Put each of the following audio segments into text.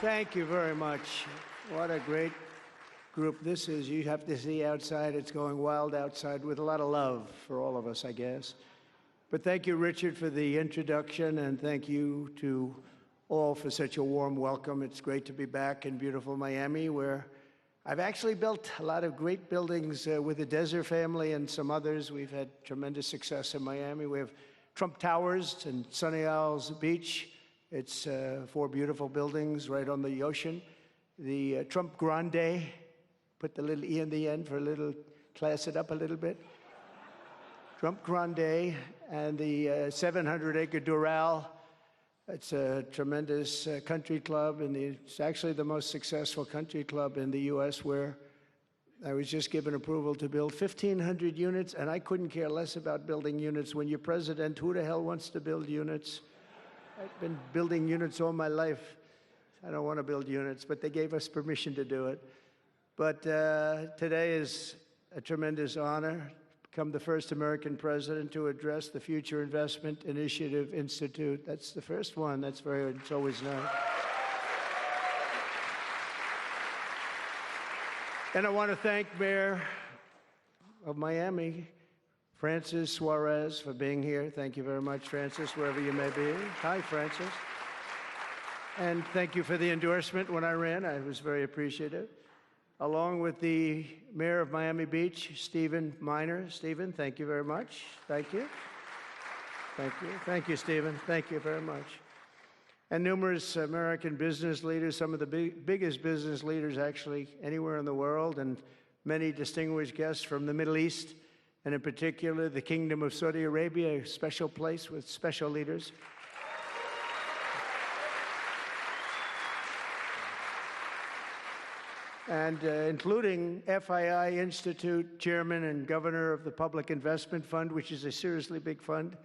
Thank you very much. What a great group this is. You have to see outside. It's going wild outside with a lot of love for all of us, I guess. But thank you, Richard, for the introduction, and thank you to all for such a warm welcome. It's great to be back in beautiful Miami, where I've actually built a lot of great buildings with the Desert family and some others. We've had tremendous success in Miami. We have Trump Towers and Sunny Isles Beach. It's 4 beautiful buildings right on the ocean. The Trump Grande, put the little E in the end for a little, class it up a little bit. Trump Grande, and the 700-acre Doral. It's a tremendous country club, and it's actually the most successful country club in the U.S., where I was just given approval to build 1,500 units, and I couldn't care less about building units. When you're president, who the hell wants to build units? I've been building units all my life. I don't want to build units, but they gave us permission to do it. But today is a tremendous honor to become the first American president to address the Future Investment Initiative Institute. That's the first one. That's it's always nice. And I want to thank Mayor of Miami, Francis Suarez, for being here. Thank you very much, Francis, wherever you may be. Hi, Francis. And thank you for the endorsement when I ran. I was very appreciative. Along with the Mayor of Miami Beach, Stephen Miner. Stephen, thank you very much. Thank you. Thank you. Thank you, Stephen. Thank you very much. And numerous American business leaders, some of the biggest business leaders actually anywhere in the world, and many distinguished guests from the Middle East, and in particular, the Kingdom of Saudi Arabia, a special place with special leaders. And including FII Institute Chairman and Governor of the Public Investment Fund, which is a seriously big fund.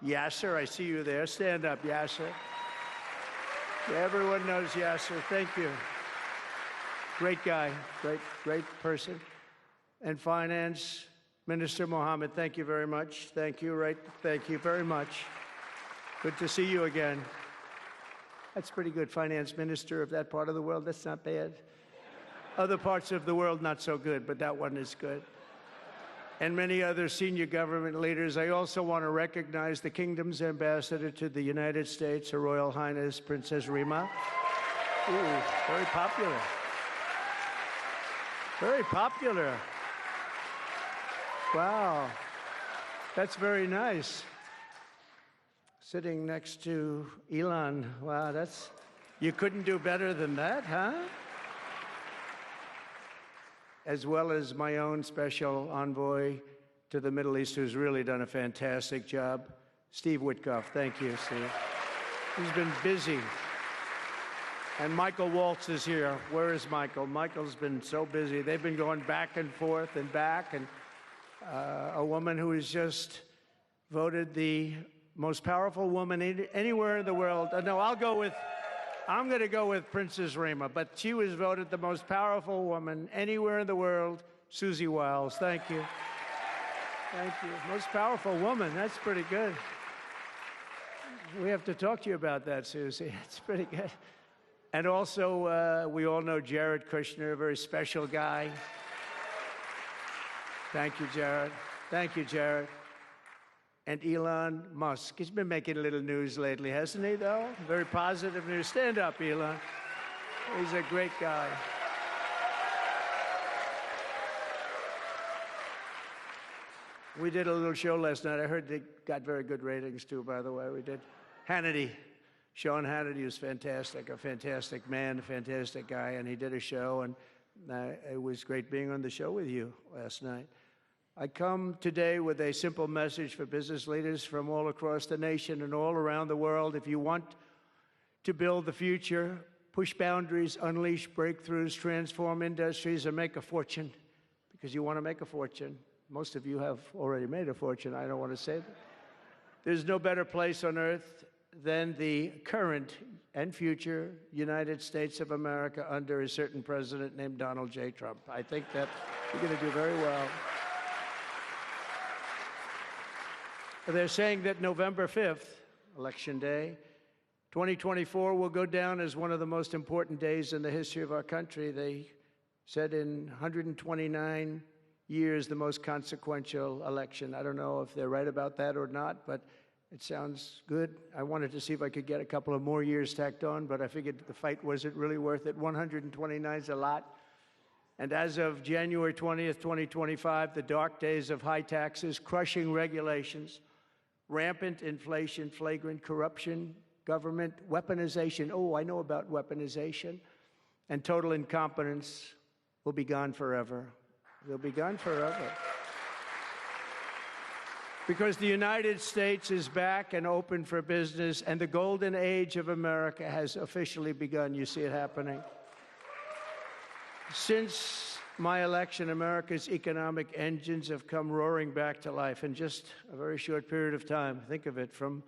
Yasser, I see you there. Stand up, Yasser. Everyone knows Yasser. Thank you. Great guy, great person. And Finance Minister Mohammed, thank you very much. Thank you, thank you very much. Good to see you again. That's pretty good, Finance Minister of that part of the world. That's not bad. Other parts of the world, not so good, but that one is good. And many other senior government leaders. I also want to recognize the Kingdom's ambassador to the United States, Her Royal Highness Princess Rima. Ooh, very popular. Very popular. Wow, that's very nice. Sitting next to Elon. Wow, you couldn't do better than that, huh? As well as my own special envoy to the Middle East, who's really done a fantastic job, Steve Witkoff. Thank you, Steve. He's been busy. And Michael Waltz is here. Where is Michael? Michael's been so busy. They've been going back and forth and back, and a woman who is just voted the most powerful woman anywhere in the world. No, I'm going to go with Princess Rima, but she was voted the most powerful woman anywhere in the world, Susie Wiles. Thank you. Thank you. Most powerful woman. That's pretty good. We have to talk to you about that, Susie. It's pretty good. And also, we all know Jared Kushner, a very special guy. Thank you, Jared. Thank you, Jared. And Elon Musk. He's been making a little news lately, hasn't he, though? Very positive news. Stand up, Elon. He's a great guy. We did a little show last night. I heard they got very good ratings, too, by the way. We did. Hannity. Sean Hannity was fantastic, a fantastic man, a fantastic guy, and he did a show, and it was great being on the show with you last night. I come today with a simple message for business leaders from all across the nation and all around the world. If you want to build the future, push boundaries, unleash breakthroughs, transform industries, and make a fortune, because you want to make a fortune. Most of you have already made a fortune. I don't want to say that. There's no better place on earth than the current and future United States of America under a certain president named Donald J. Trump. I think that you're going to do very well. They're saying that November 5th, Election Day, 2024 will go down as one of the most important days in the history of our country. They said in 129 years, the most consequential election. I don't know if they're right about that or not, but it sounds good. I wanted to see if I could get a couple of more years tacked on, but I figured the fight wasn't really worth it. 129 is a lot. And as of January 20th, 2025, the dark days of high taxes, crushing regulations, rampant inflation, flagrant corruption, government weaponization, oh, I know about weaponization, and total incompetence will be gone forever. They'll be gone forever. Because the United States is back and open for business, and the golden age of America has officially begun. You see it happening. Since my election, America's economic engines have come roaring back to life in just a very short period of time. Think of it, from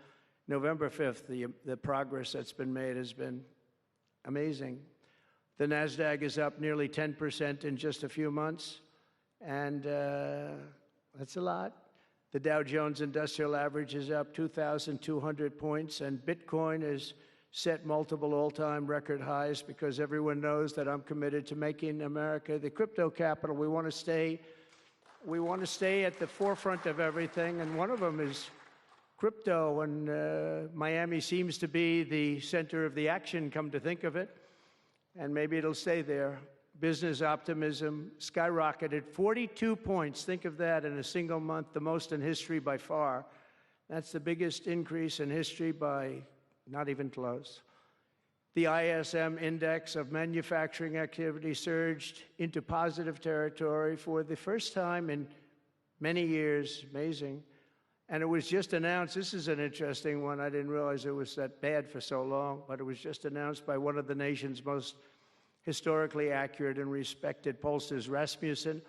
November 5th, the progress that's been made has been amazing. The NASDAQ is up nearly 10% in just a few months, and that's a lot. The Dow Jones Industrial Average is up 2,200 points, and Bitcoin has set multiple all-time record highs because everyone knows that I'm committed to making America the crypto capital. We want to stay at the forefront of everything, and one of them is crypto, and Miami seems to be the center of the action, come to think of it, and maybe it'll stay there. Business optimism skyrocketed 42 points. Think of that in a single month, the most in history by far. That's the biggest increase in history by not even close. The ISM index of manufacturing activity surged into positive territory for the first time in many years. Amazing. And it was just announced, this is an interesting one, I didn't realize it was that bad for so long, but it was just announced by one of the nation's most historically accurate and respected pollsters, Rasmussen,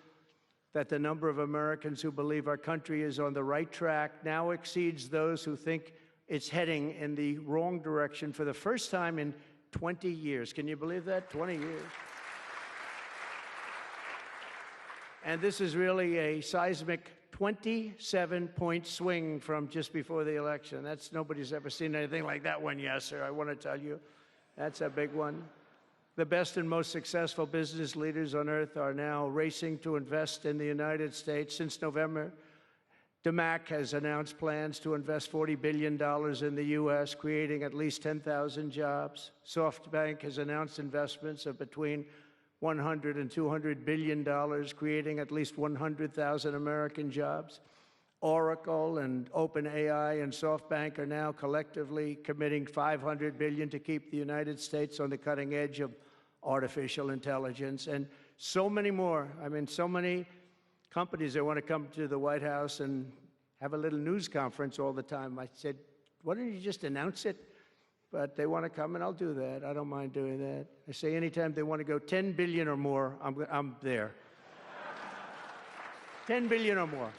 that the number of Americans who believe our country is on the right track now exceeds those who think it's heading in the wrong direction for the first time in 20 years. Can you believe that? 20 years. And this is really a seismic 27-point swing from just before the election. Nobody's ever seen anything like that one, yes, sir. I want to tell you, that's a big one. The best and most successful business leaders on earth are now racing to invest in the United States. Since November, DMAC has announced plans to invest $40 billion in the U.S., creating at least 10,000 jobs. SoftBank has announced investments of between $100 and $200 billion, creating at least 100,000 American jobs. Oracle and OpenAI and SoftBank are now collectively committing $500 billion to keep the United States on the cutting edge of artificial intelligence, and so many more. I mean, so many companies that want to come to the White House and have a little news conference all the time. I said, why don't you just announce it? But they want to come, and I'll do that. I don't mind doing that. I say anytime they want to go 10 billion or more, I'm there. 10 billion or more.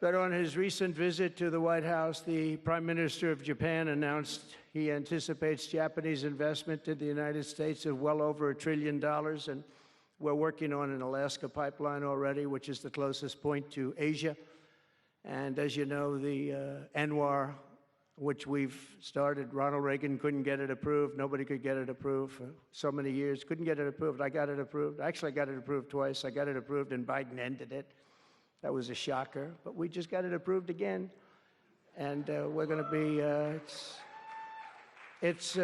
But on his recent visit to the White House, the Prime Minister of Japan announced he anticipates Japanese investment in the United States of well over $1 trillion, and we're working on an Alaska pipeline already, which is the closest point to Asia. And as you know, the ANWR, which we've started, Ronald Reagan couldn't get it approved. Nobody could get it approved for so many years. Couldn't get it approved. I got it approved. Actually, I got it approved twice. I got it approved, and Biden ended it. That was a shocker, but we just got it approved again. And we're going to be, it's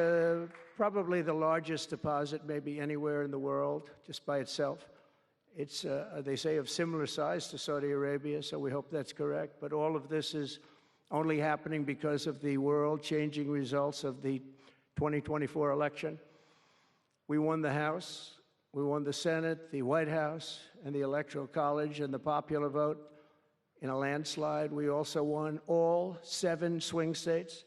probably the largest deposit maybe anywhere in the world, just by itself. It's, they say, of similar size to Saudi Arabia, so we hope that's correct. But all of this is only happening because of the world-changing results of the 2024 election. We won the House. We won the Senate, the White House, and the Electoral College, and the popular vote in a landslide. We also won all 7 swing states,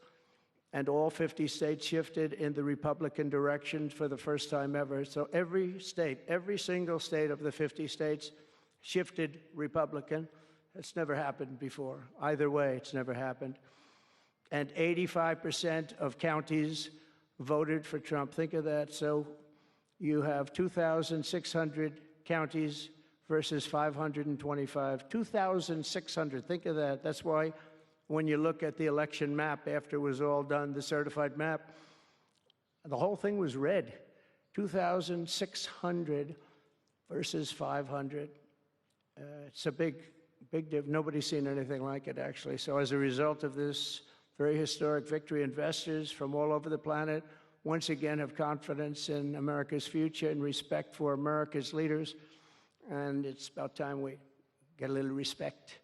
and all 50 states shifted in the Republican direction for the first time ever. So every state, every single state of the 50 states shifted Republican. It's never happened before. Either way, it's never happened. And 85% of counties voted for Trump. Think of that. So you have 2,600 counties versus 525. 2,600, think of that. That's why When you look at the election map after it was all done, the certified map, the whole thing was red. 2,600 versus 500. It's a big difference. Nobody's seen anything like it, actually. So as a result of this very historic victory, investors from all over the planet once again have confidence in America's future and respect for America's leaders. And it's about time we get a little respect.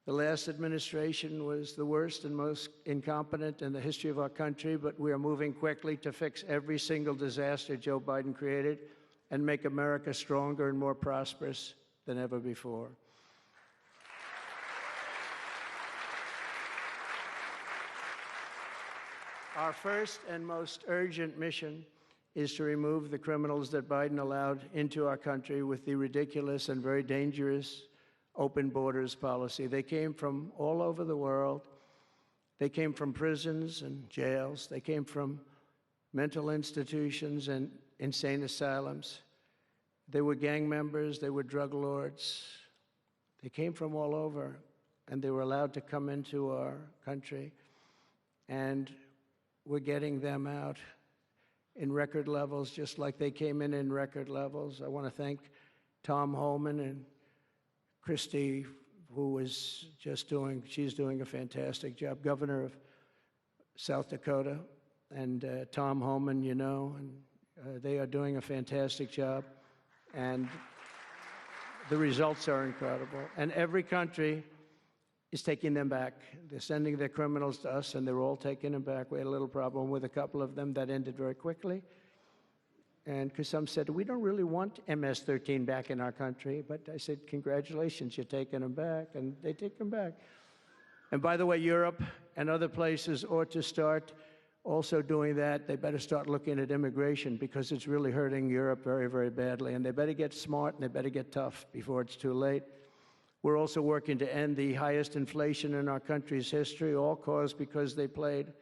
The last administration was the worst and most incompetent in the history of our country, but we are moving quickly to fix every single disaster Joe Biden created and make America stronger and more prosperous than ever before. Our first and most urgent mission is to remove the criminals that Biden allowed into our country with the ridiculous and very dangerous open borders policy. They came from all over the world. They came from prisons and jails. They came from mental institutions and insane asylums. They were gang members. They were drug lords. They came from all over, and they were allowed to come into our country. And we're getting them out in record levels, just like they came in record levels. I want to thank Tom Homan and Christie, who was she's doing a fantastic job, governor of South Dakota, and Tom Homan, you know, and they are doing a fantastic job, and the results are incredible. And every country is taking them back. They're sending their criminals to us, and they're all taking them back. We had a little problem with a couple of them that ended very quickly. And because some said, we don't really want MS-13 back in our country. But I said, congratulations, you're taking them back. And they take them back. And by the way, Europe and other places ought to start also doing that. They better start looking at immigration, because it's really hurting Europe very, very badly. And they better get smart, and they better get tough before it's too late. We're also working to end the highest inflation in our country's history, all caused because they played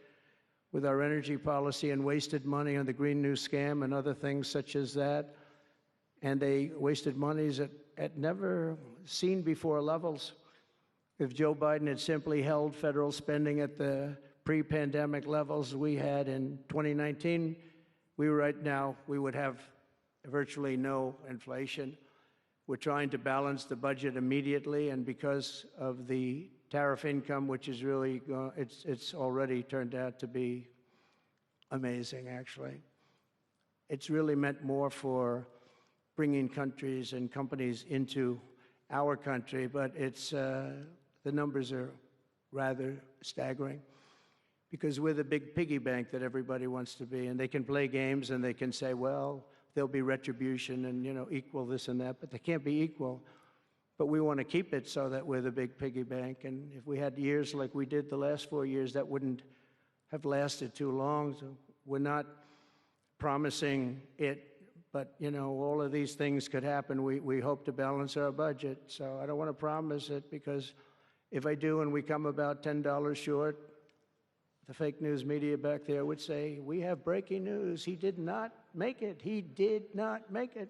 with our energy policy and wasted money on the Green New Scam and other things such as that. And they wasted monies at never seen before levels. If Joe Biden had simply held federal spending at the pre-pandemic levels we had in 2019, we would have virtually no inflation. We're trying to balance the budget immediately, and because of the tariff income, which is really, it's already turned out to be amazing, actually. It's really meant more for bringing countries and companies into our country, but the numbers are rather staggering, because we're the big piggy bank that everybody wants to be, and they can play games and they can say, well, there'll be retribution and, you know, equal this and that, but they can't be equal. But we want to keep it so that we're the big piggy bank. And if we had years like we did the last 4 years, that wouldn't have lasted too long. So we're not promising it, but, you know, all of these things could happen. We hope to balance our budget. So I don't want to promise it, because if I do and we come about $10 short, the fake news media back there would say, we have breaking news. He did not make it. He did not make it.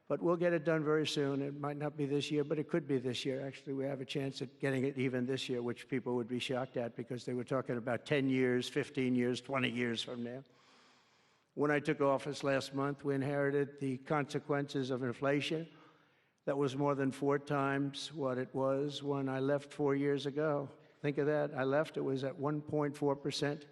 But we'll get it done very soon. It might not be this year, but it could be this year. Actually, we have a chance at getting it even this year, which people would be shocked at, because they were talking about 10 years, 15 years, 20 years from now. When I took office last month, we inherited the consequences of inflation that was more than 4 times what it was when I left 4 years ago. Think of that. I left, it was at 1.4%.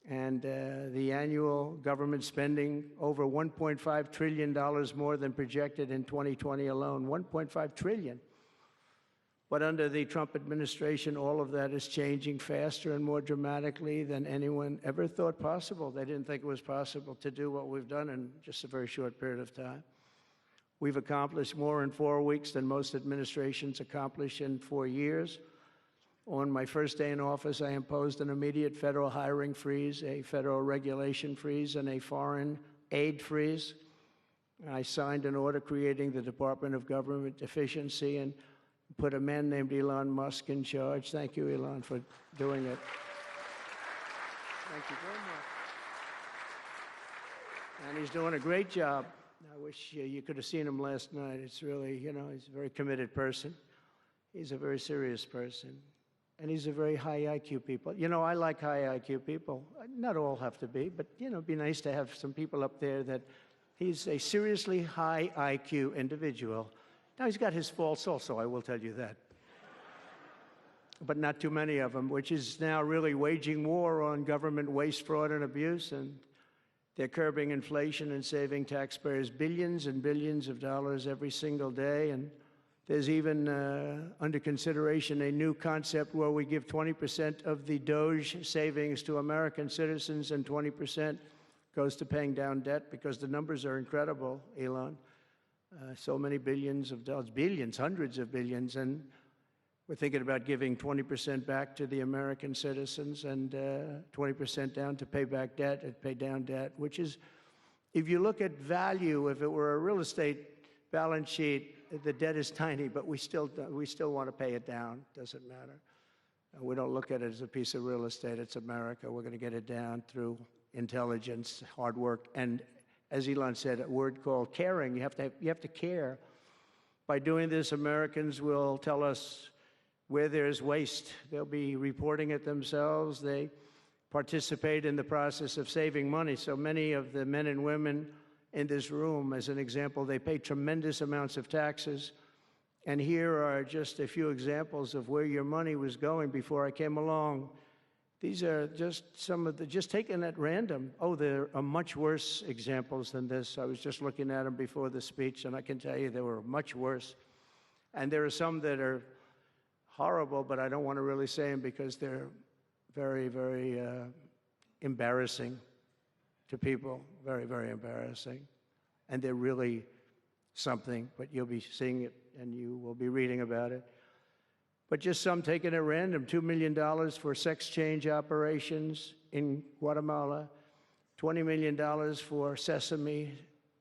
And the annual government spending over $1.5 trillion more than projected in 2020 alone. $1.5 trillion. But under the Trump administration, all of that is changing faster and more dramatically than anyone ever thought possible. They didn't think it was possible to do what we've done in just a very short period of time. We've accomplished more in 4 weeks than most administrations accomplish in 4 years. On my first day in office, I imposed an immediate federal hiring freeze, a federal regulation freeze, and a foreign aid freeze. I signed an order creating the Department of Government Efficiency and put a man named Elon Musk in charge. Thank you, Elon, for doing it. Thank you very much. And he's doing a great job. I wish you could have seen him last night. It's really, you know, he's a very committed person. He's a very serious person. and these are very high IQ people. You know, I like high IQ people. Not all have to be, but, you know, it'd be nice to have some people up there that he's a seriously high IQ individual. Now, he's got his faults also, I will tell you that. But not too many of them, which is now really waging war on government waste, fraud, and abuse, and they're curbing inflation and saving taxpayers billions and billions of dollars every single day. And there's even under consideration a new concept where we give 20% of the Doge savings to American citizens and 20% goes to paying down debt, because the numbers are incredible, Elon. So many billions of dollars, billions, hundreds of billions, and we're thinking about giving 20% back to the American citizens and 20% down to pay back debt and pay down debt, which is, if you look at value, if it were a real estate balance sheet, the debt is tiny, but we still want to pay it down. Doesn't matter. We don't look at it as a piece of real estate. It's America. We're going to get it down through intelligence, hard work, and, as Elon said, a word called caring. You have to care. By doing this, Americans will tell us where there's waste. They'll be reporting it themselves. They participate in the process of saving money. So many of the men and women in this room, as an example, they pay tremendous amounts of taxes. And here are just a few examples of where your money was going before I came along. These are just some of the, just taken at random. Oh, there are much worse examples than this. I was just looking at them before the speech, and I can tell you they were much worse. And there are some that are horrible, but I don't want to really say them because they're very, very embarrassing to people. Very, very embarrassing. And they're really something, but you'll be seeing it and you will be reading about it. But just some taken at random: $2 million for sex change operations in Guatemala, $20 million for Sesame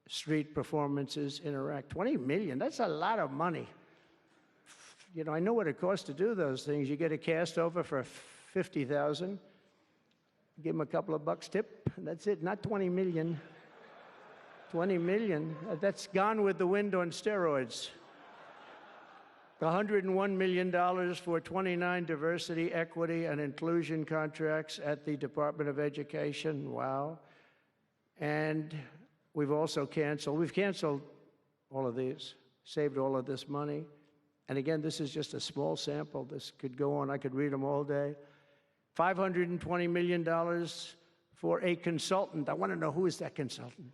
Street performances in Iraq. $20 million, that's a lot of money. You know, I know what it costs to do those things. You get a cast over for $50,000, give them a couple of bucks tip, and that's it. Not 20 million. 20 million, that's Gone with the Wind on steroids. $101 million for 29 diversity, equity, and inclusion contracts at the Department of Education. Wow. And we've canceled all of these, saved all of this money. And again, this is just a small sample. This could go on. I could read them all day. $520 million for a consultant. I want to know, who is that consultant?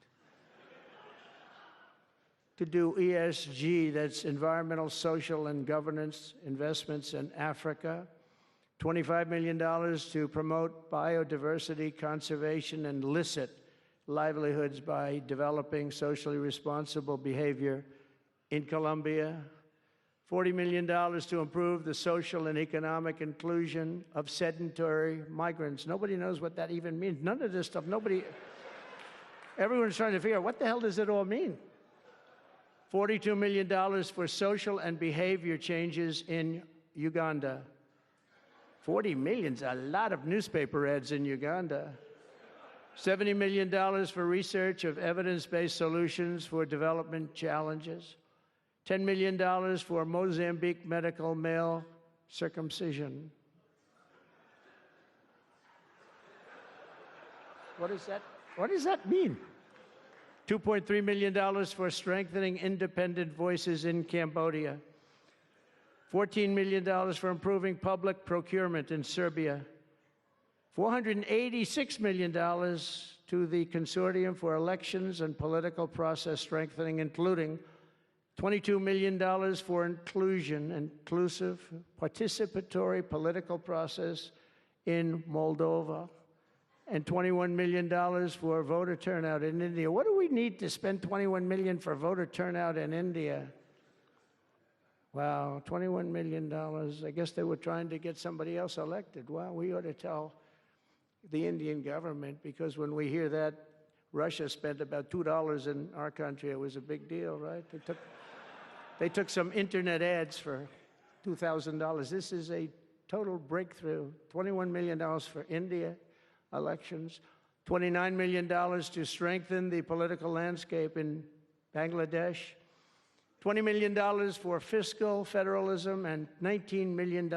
To do ESG, that's environmental, social, and governance investments in Africa. $25 million to promote biodiversity, conservation, and illicit livelihoods by developing socially responsible behavior in Colombia. $40 million to improve the social and economic inclusion of sedentary migrants. Nobody knows what that even means. None of this stuff, everyone's trying to figure out, what the hell does it all mean? $42 million for social and behavior changes in Uganda. 40 million's a lot of newspaper ads in Uganda. $70 million for research of evidence-based solutions for development challenges. $10 million for Mozambique medical male circumcision. What does that mean? $2.3 million for strengthening independent voices in Cambodia. $14 million for improving public procurement in Serbia. $486 million to the Consortium for Elections and Political Process Strengthening, including $22 million for inclusive, participatory political process in Moldova, and $21 million for voter turnout in India. What do we need to spend $21 million for voter turnout in India? Wow, $21 million. I guess they were trying to get somebody else elected. Well, we ought to tell the Indian government, because when we hear that Russia spent about $2 in our country, it was a big deal, right? They took some internet ads for $2,000. This is a total breakthrough. $21 million for India elections. $29 million to strengthen the political landscape in Bangladesh. $20 million for fiscal federalism, and $19 million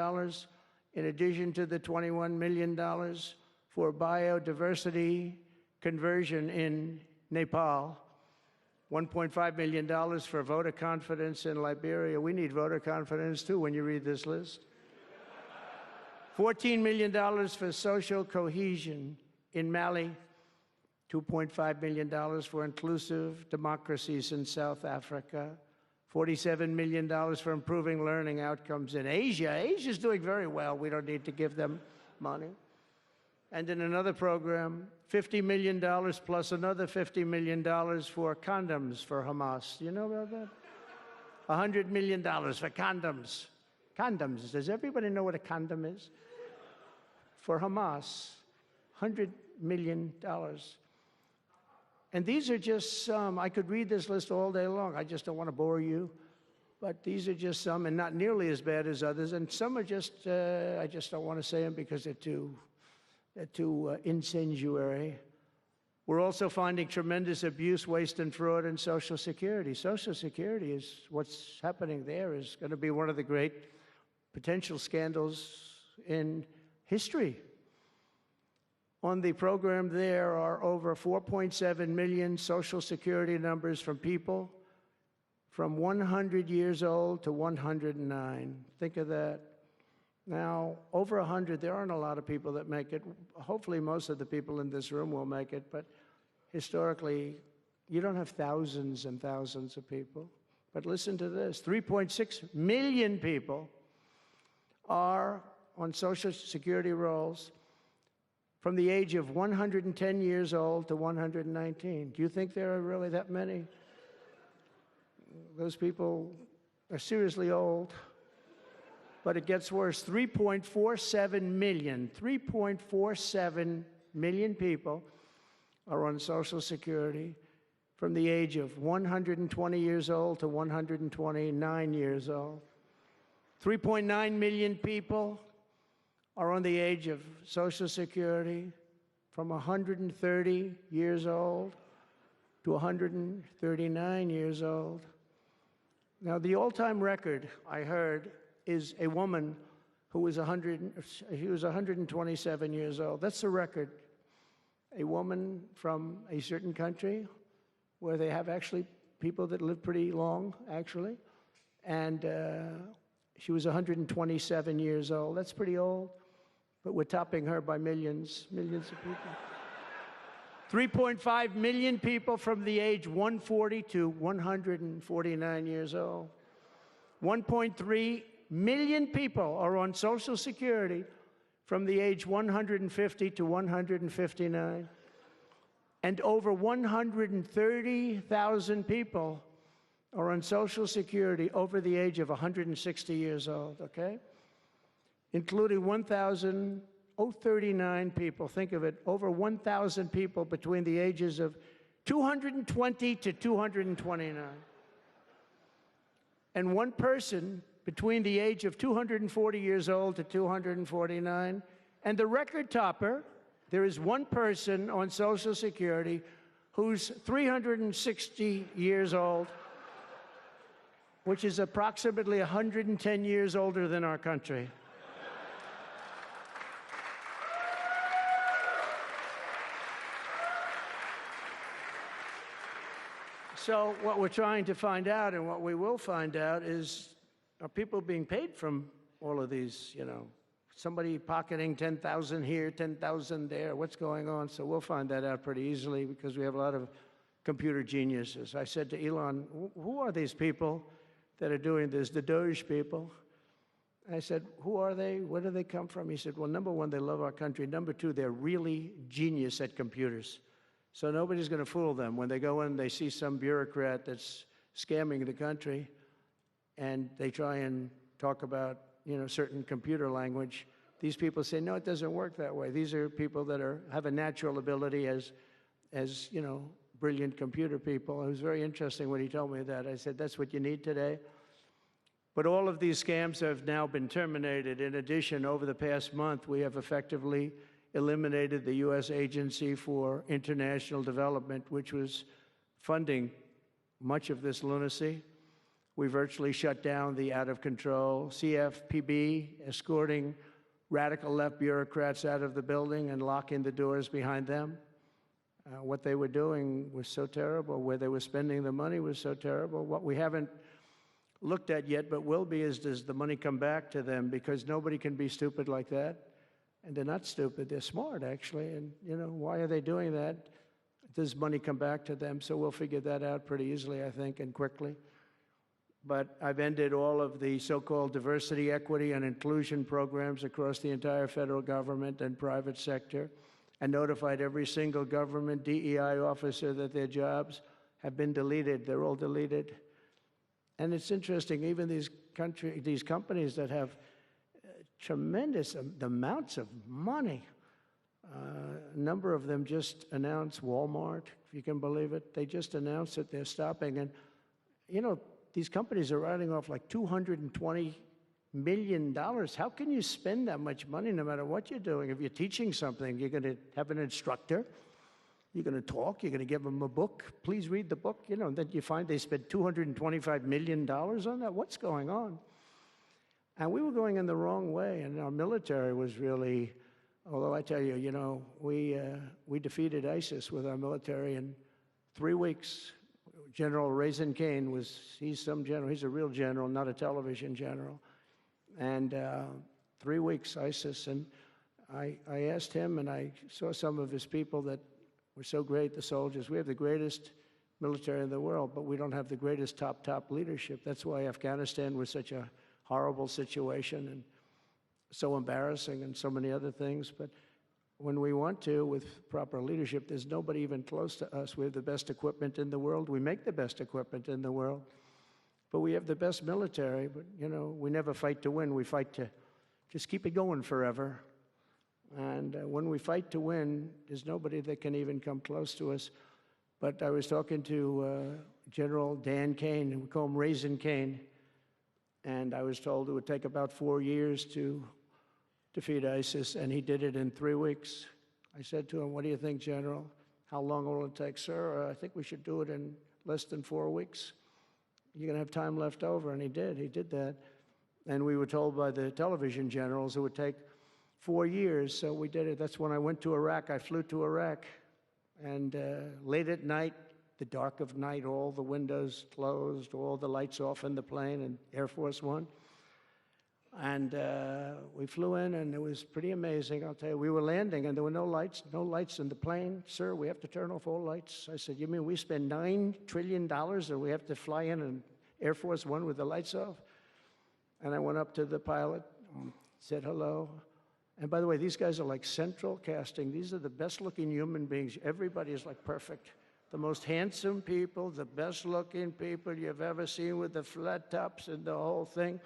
in addition to the $21 million for biodiversity conversion in Nepal, $1.5 million for voter confidence in Liberia. We need voter confidence, too, when you read this list. $14 million for social cohesion in Mali, $2.5 million for inclusive democracies in South Africa, $47 million for improving learning outcomes in Asia. Asia's doing very well. We don't need to give them money. And in another program, $50 million plus another $50 million for condoms for Hamas. Do you know about that? $100 million for condoms. Condoms. Does everybody know what a condom is? For Hamas, $100 million. And these are just some. I could read this list all day long. I just don't want to bore you. But these are just some, and not nearly as bad as others. And some are just, I just don't want to say them because they're too incendiary. We're also finding tremendous abuse, waste, and fraud in Social Security. Social Security is, what's happening there is going to be one of the great potential scandals in history. On the program, there are over 4.7 million Social Security numbers from people from 100 years old to 109. Think of that. Now, over 100, there aren't a lot of people that make it. Hopefully, most of the people in this room will make it, but historically, you don't have thousands and thousands of people. But listen to this, 3.6 million people are on Social Security rolls from the age of 110 years old to 119. Do you think there are really that many? Those people are seriously old. But it gets worse. 3.47 million people are on Social Security from the age of 120 years old to 129 years old. 3.9 million people are on the age of Social Security from 130 years old to 139 years old. Now, the all-time record, I heard, is a woman who was 127 years old. That's the record. A woman from a certain country where they have actually people that live pretty long, actually. And she was 127 years old. That's pretty old. But we're topping her by millions of people. 3.5 million people from the age 140 to 149 years old. 1.3 million people are on Social Security from the age 150 to 159. And over 130,000 people are on Social Security over the age of 160 years old, okay? Including 1,039 people, think of it, over 1,000 people between the ages of 220 to 229. And one person between the age of 240 years old to 249. And the record topper, there is one person on Social Security who's 360 years old, which is approximately 110 years older than our country. So what we're trying to find out, and what we will find out, is are people being paid from all of these, you know, somebody pocketing 10,000 here, 10,000 there, what's going on? So we'll find that out pretty easily because we have a lot of computer geniuses. I said to Elon, who are these people that are doing this, the Doge people? I said, who are they? Where do they come from? He said, well, number one, they love our country. Number two, they're really genius at computers. So nobody's going to fool them. When they go in, they see some bureaucrat that's scamming the country, and they try and talk about, you know, certain computer language. These people say, no, it doesn't work that way. These are people that have a natural ability as you know, brilliant computer people. It was very interesting when he told me that. I said, that's what you need today. But all of these scams have now been terminated. In addition, over the past month, we have effectively eliminated the U.S. Agency for International Development, which was funding much of this lunacy. We virtually shut down the out-of-control CFPB, escorting radical left bureaucrats out of the building and locking the doors behind them. What they were doing was so terrible. Where they were spending the money was so terrible. What we haven't looked at yet, but will be, is does the money come back to them? Because nobody can be stupid like that. And they're not stupid. They're smart, actually. And, why are they doing that? Does money come back to them? So we'll figure that out pretty easily, I think, and quickly. But I've ended all of the so-called diversity, equity, and inclusion programs across the entire federal government and private sector, and notified every single government DEI officer that their jobs have been deleted. They're all deleted. And it's interesting, even these companies that have tremendous amounts of money, a number of them just announced, Walmart, if you can believe it, they just announced that they're stopping. And, these companies are writing off like $220 million. How can you spend that much money no matter what you're doing? If you're teaching something, you're going to have an instructor, you're going to talk, you're going to give them a book. Please read the book. Then you find they spent $225 million on that. What's going on? And we were going in the wrong way, and our military was really, although I tell you, we defeated ISIS with our military in 3 weeks. General Raisin Kane he's some general, he's a real general, not a television general. And 3 weeks, ISIS, and I asked him, and I saw some of his people that were so great, the soldiers. We have the greatest military in the world, but we don't have the greatest top leadership. That's why Afghanistan was such a horrible situation and so embarrassing and so many other things. But when we want to, with proper leadership, there's nobody even close to us. We have the best equipment in the world. We make the best equipment in the world. But we have the best military. But, we never fight to win. We fight to just keep it going forever. And when we fight to win, there's nobody that can even come close to us. But I was talking to General Dan Kane, we call him Raisin Kane, and I was told it would take about 4 years to defeat ISIS, and he did it in 3 weeks. I said to him, "What do you think, General? How long will it take?" "Sir, I think we should do it in less than 4 weeks. You're going to have time left over." And he did that. And we were told by the television generals it would take 4 years, so we did it. That's when I went to Iraq. I flew to Iraq, and late at night, the dark of night, all the windows closed, all the lights off in the plane, and Air Force One. And we flew in, and it was pretty amazing. I'll tell you, we were landing, and there were no lights in the plane. "Sir, we have to turn off all lights." I said, "You mean we spend $9 trillion and we have to fly in an Air Force One with the lights off?" And I went up to the pilot, said hello. And by the way, these guys are like central casting. These are the best-looking human beings. Everybody is like perfect. The most handsome people, the best-looking people you've ever seen with the flat tops and the whole thing.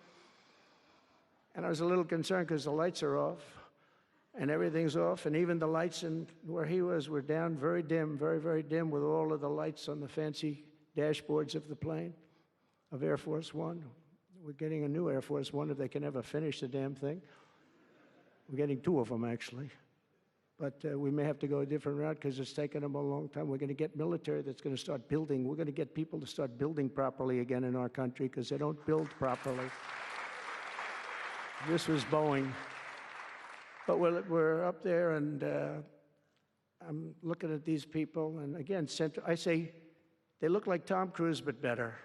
And I was a little concerned because the lights are off, and everything's off, and even the lights in where he was were down, very dim, very, very dim, with all of the lights on the fancy dashboards of the plane, of Air Force One. We're getting a new Air Force One if they can ever finish the damn thing. We're getting 2 of them, actually. But we may have to go a different route because it's taken them a long time. We're going to get military that's going to start building. We're going to get people to start building properly again in our country because they don't build properly. This was Boeing. But we're up there, and I'm looking at these people, and again, I say, they look like Tom Cruise, but better.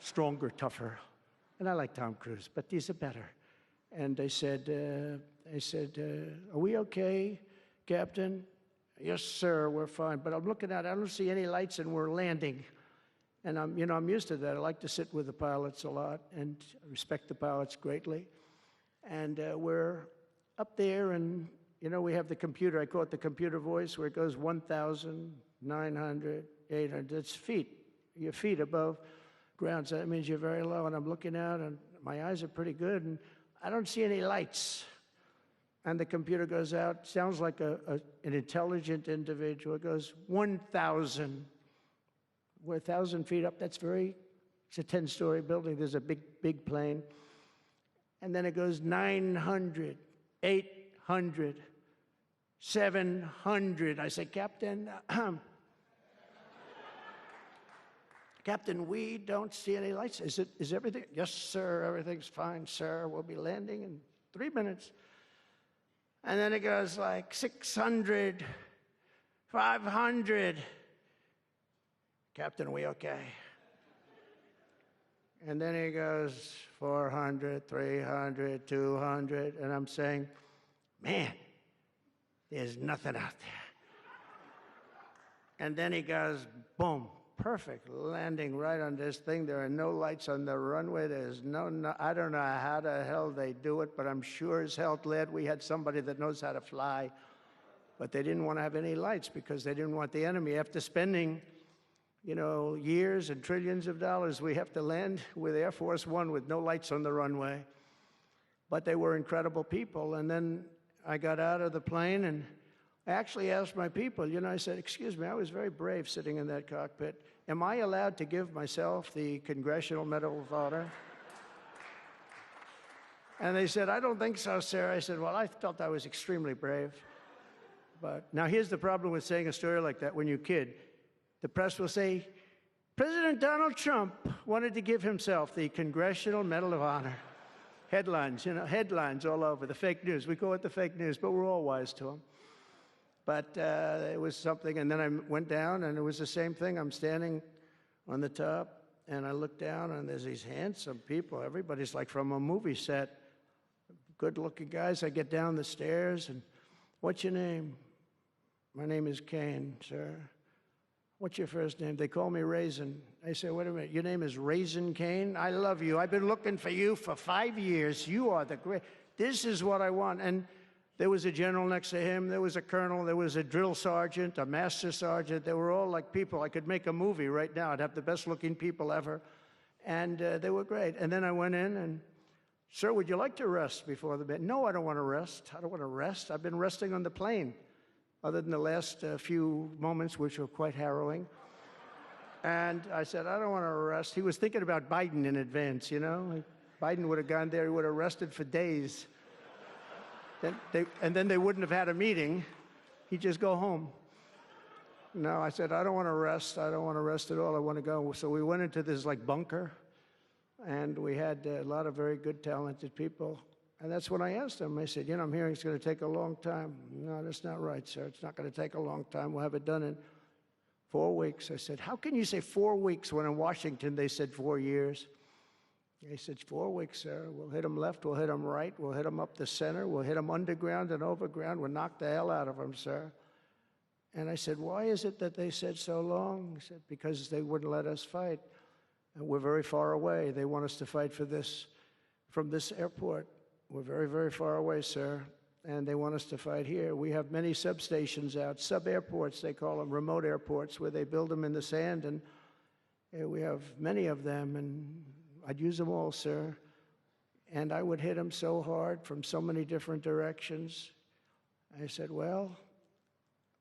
Stronger, tougher. And I like Tom Cruise, but these are better. And they said, "Are we okay, Captain?" "Yes, sir, we're fine." But I'm looking at it, I don't see any lights, and we're landing. And I'm used to that. I like to sit with the pilots a lot, and I respect the pilots greatly. And we're up there, and we have the computer. I call it the computer voice, where it goes 1,900, 800. It's feet. Your feet above ground. So that means you're very low. And I'm looking out, and my eyes are pretty good, and I don't see any lights. And the computer goes out. Sounds like an intelligent individual. It goes 1,000. We're 1,000 feet up. It's a 10-story building. There's a big plane. And then it goes 900, 800, 700. I say, "Captain, Captain, we don't see any lights. Is everything?" "Yes, sir, everything's fine, sir. We'll be landing in 3 minutes." And then it goes like 600, 500. Captain, are we okay? And then he goes 400, 300, 200, and I'm saying, man, there's nothing out there. And then he goes, boom, perfect landing right on this thing. There are no lights on the runway. There's no, I don't know how the hell they do it, but I'm sure as hell glad we had somebody that knows how to fly. But they didn't want to have any lights because they didn't want the enemy. After spending, you know, years and trillions of dollars, we have to land with Air Force One with no lights on the runway. But they were incredible people. And then I got out of the plane and I actually asked my people, you know, I said, excuse me, I was very brave sitting in that cockpit. Am I allowed to give myself the Congressional Medal of Honor? And they said, I don't think so, sir. I said, well, I felt I was extremely brave. But now here's the problem with saying a story like that when you kid. The press will say, President Donald Trump wanted to give himself the Congressional Medal of Honor. Headlines, you know, headlines all over, the fake news. We call it the fake news, but we're all wise to them. But it was something, and then I went down, and it was the same thing. I'm standing on the top, and I look down, and there's these handsome people. Everybody's like from a movie set. Good-looking guys. I get down the stairs, and what's your name? My name is Kane, sir. What's your first name? They call me Raisin. I say, wait a minute, your name is Raisin Kane? I love you. I've been looking for you for 5 years. You are the great. This is what I want. And there was a general next to him. There was a colonel. There was a drill sergeant, a master sergeant. They were all like people. I could make a movie right now. I'd have the best-looking people ever. And they were great. And then I went in and, sir, would you like to rest before the bed? No, I don't want to rest. I don't want to rest. I've been resting on the plane, other than the last few moments, which were quite harrowing. And I said, I don't want to rest. He was thinking about Biden in advance, you know. Biden would have gone there. He would have rested for days. And then they wouldn't have had a meeting. He'd just go home. No, I said, I don't want to rest. I don't want to rest at all. I want to go. So we went into this like bunker, and we had a lot of very good, talented people. And that's when I asked him. I said, you know, I'm hearing it's going to take a long time. No, that's not right, sir. It's not going to take a long time. We'll have it done in 4 weeks. I said, how can you say 4 weeks when in Washington they said 4 years? He said, 4 weeks, sir. We'll hit them left, we'll hit them right, we'll hit them up the center, we'll hit them underground and overground, we'll knock the hell out of them, sir. And I said, why is it that they said so long? He said, because they wouldn't let us fight. And we're very far away. They want us to fight for this, from this airport. We're very, very far away, sir. And they want us to fight here. We have many substations out, sub-airports, they call them, remote airports, where they build them in the sand. And we have many of them, and I'd use them all, sir. And I would hit them so hard from so many different directions. I said, well,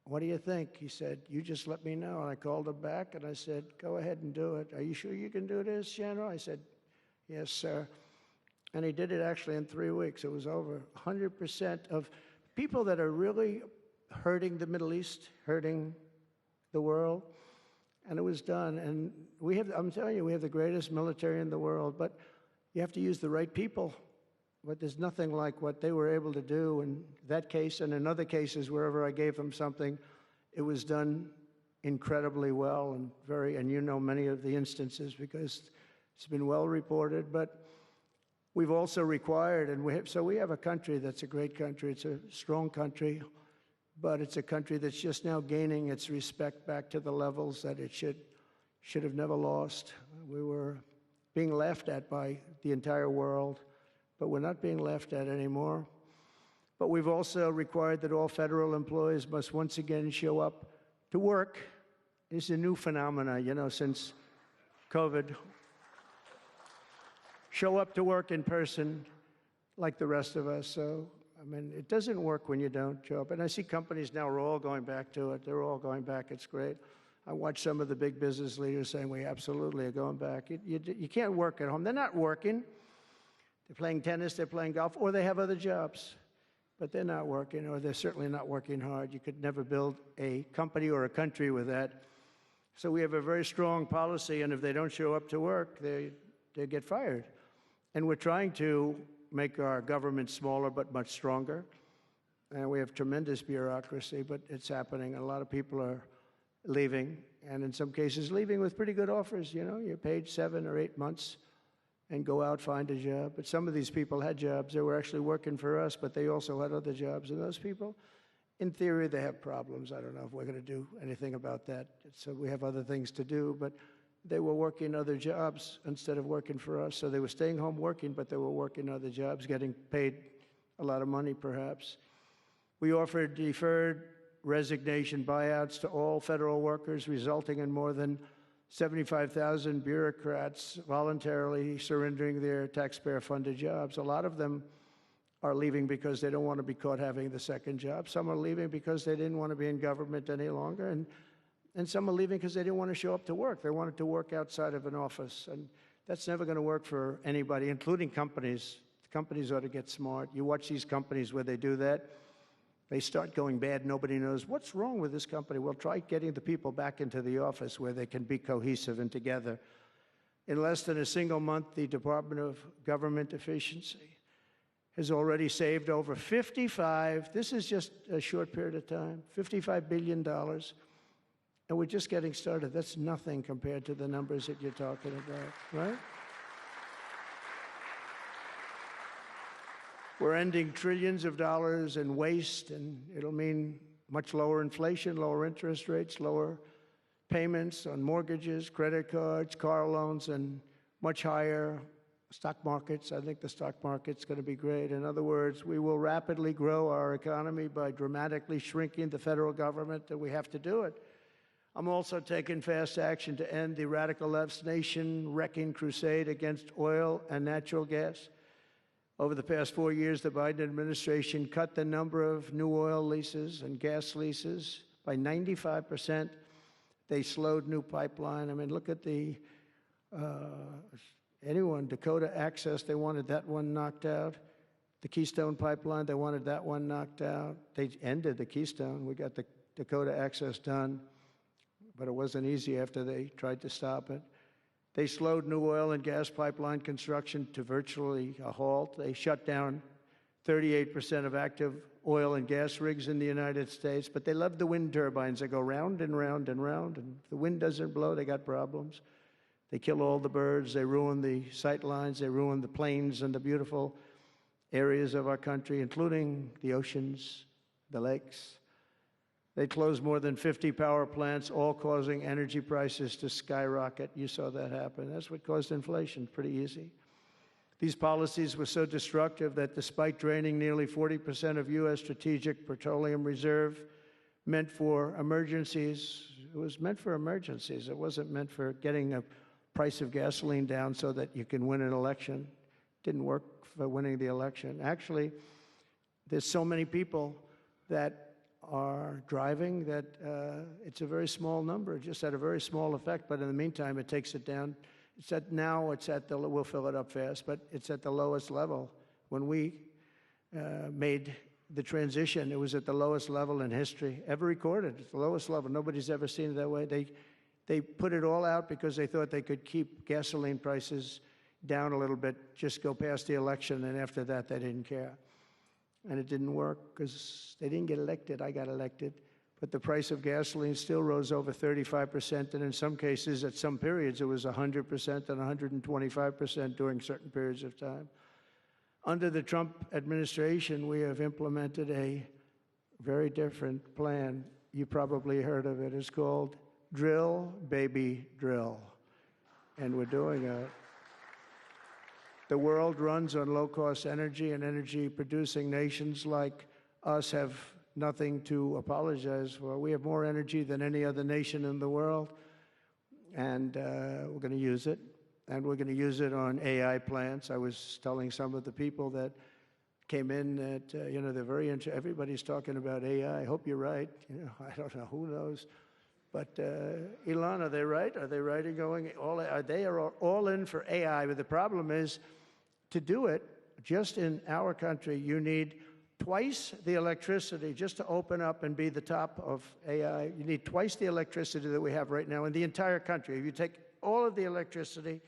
what do you think? He said, you just let me know. And I called him back, and I said, go ahead and do it. Are you sure you can do this, General? I said, yes, sir. And he did it actually in 3 weeks. It was over 100% of people that are really hurting the Middle East, hurting the world. And it was done. And we have, I'm telling you, we have the greatest military in the world, but you have to use the right people. But there's nothing like what they were able to do in that case and in other cases wherever I gave them something. It was done incredibly well and you know many of the instances because it's been well reported. But we've also required, and so we have a country that's a great country. It's a strong country, but it's a country that's just now gaining its respect back to the levels that it should have never lost. We were being laughed at by the entire world, but we're not being laughed at anymore. But we've also required that all federal employees must once again show up to work. It's a new phenomenon, you know, since COVID. Show up to work in person like the rest of us. So, I mean, it doesn't work when you don't show up. And I see companies now are all going back to it. They're all going back. It's great. I watch some of the big business leaders saying, we absolutely are going back. You can't work at home. They're not working. They're playing tennis, they're playing golf, or they have other jobs. But they're not working, or they're certainly not working hard. You could never build a company or a country with that. So we have a very strong policy, and if they don't show up to work, they get fired. And we're trying to make our government smaller but much stronger. and we have tremendous bureaucracy, but it's happening. A lot of people are leaving, and in some cases leaving with pretty good offers. You know, you're paid 7 or 8 months and go out, find a job. But some of these people had jobs. They were actually working for us, but they also had other jobs. And those people, in theory, they have problems. I don't know if we're going to do anything about that. So we have other things to do, but they were working other jobs instead of working for us. So they were staying home working, but they were working other jobs, getting paid a lot of money, perhaps. We offered deferred resignation buyouts to all federal workers, resulting in more than 75,000 bureaucrats voluntarily surrendering their taxpayer-funded jobs. A lot of them are leaving because they don't want to be caught having the second job. Some are leaving because they didn't want to be in government any longer. And some are leaving because they didn't want to show up to work. They wanted to work outside of an office. And that's never going to work for anybody, including companies. Companies ought to get smart. You watch these companies where they do that. They start going bad. Nobody knows what's wrong with this company. Well, try getting the people back into the office where they can be cohesive and together. In less than a single month, the Department of Government Efficiency has already saved over this is just a short period of time, $55 billion. And we're just getting started. That's nothing compared to the numbers that you're talking about, right? We're ending trillions of dollars in waste, and it'll mean much lower inflation, lower interest rates, lower payments on mortgages, credit cards, car loans, and much higher stock markets. I think the stock market's going to be great. In other words, we will rapidly grow our economy by dramatically shrinking the federal government, and we have to do it. I'm also taking fast action to end the radical left's nation-wrecking crusade against oil and natural gas. Over the past 4 years, the Biden administration cut the number of new oil leases and gas leases by 95%. They slowed new pipeline. I mean, look at Dakota Access, they wanted that one knocked out. The Keystone Pipeline, they wanted that one knocked out. They ended the Keystone. We got the Dakota Access done, but it wasn't easy after they tried to stop it. They slowed new oil and gas pipeline construction to virtually a halt. They shut down 38% of active oil and gas rigs in the United States, but they love the wind turbines. They go round and round and round, and if the wind doesn't blow, they got problems. They kill all the birds. They ruin the sight lines. They ruin the plains and the beautiful areas of our country, including the oceans, the lakes. They closed more than 50 power plants, all causing energy prices to skyrocket. You saw that happen. That's what caused inflation. Pretty easy. These policies were so destructive that despite draining nearly 40% of U.S. strategic petroleum reserve meant for emergencies, it was meant for emergencies. It wasn't meant for getting a price of gasoline down so that you can win an election. It didn't work for winning the election. Actually, there's so many people that are driving that it's a very small number, just had a very small effect, but in the meantime, it takes it down. We'll fill it up fast, but it's at the lowest level. When we made the transition, it was at the lowest level in history, ever recorded. It's the lowest level. Nobody's ever seen it that way. They put it all out because they thought they could keep gasoline prices down a little bit, just go past the election, and after that, they didn't care. And it didn't work because they didn't get elected. I got elected. But the price of gasoline still rose over 35%, and in some cases, at some periods, it was 100% and 125% during certain periods of time. Under the Trump administration, we have implemented a very different plan. You probably heard of it. It's called Drill, Baby, Drill. And we're doing it. The world runs on low-cost energy, and energy-producing nations like us have nothing to apologize for. We have more energy than any other nation in the world, and we're going to use it. And we're going to use it on AI plants. I was telling some of the people that came in that, they're very interested. Everybody's talking about AI. I hope you're right. I don't know. Who knows? But Elon, are they right? Are they right in going all? They are all in for AI. But the problem is, to do it, just in our country, you need twice the electricity just to open up and be the top of AI. You need twice the electricity that we have right now in the entire country. If you take all of the electricity,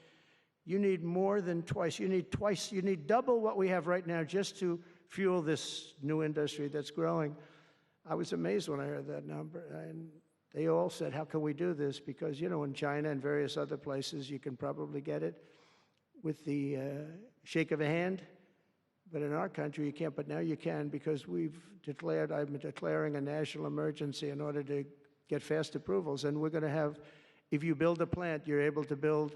you need more than twice. You need double what we have right now just to fuel this new industry that's growing. I was amazed when I heard that number. And they all said, how can we do this? Because, you know, in China and various other places, you can probably get it with the shake of a hand. But in our country, you can't. But now you can, because I've been declaring a national emergency in order to get fast approvals. And we're going to have, if you build a plant, you're able to build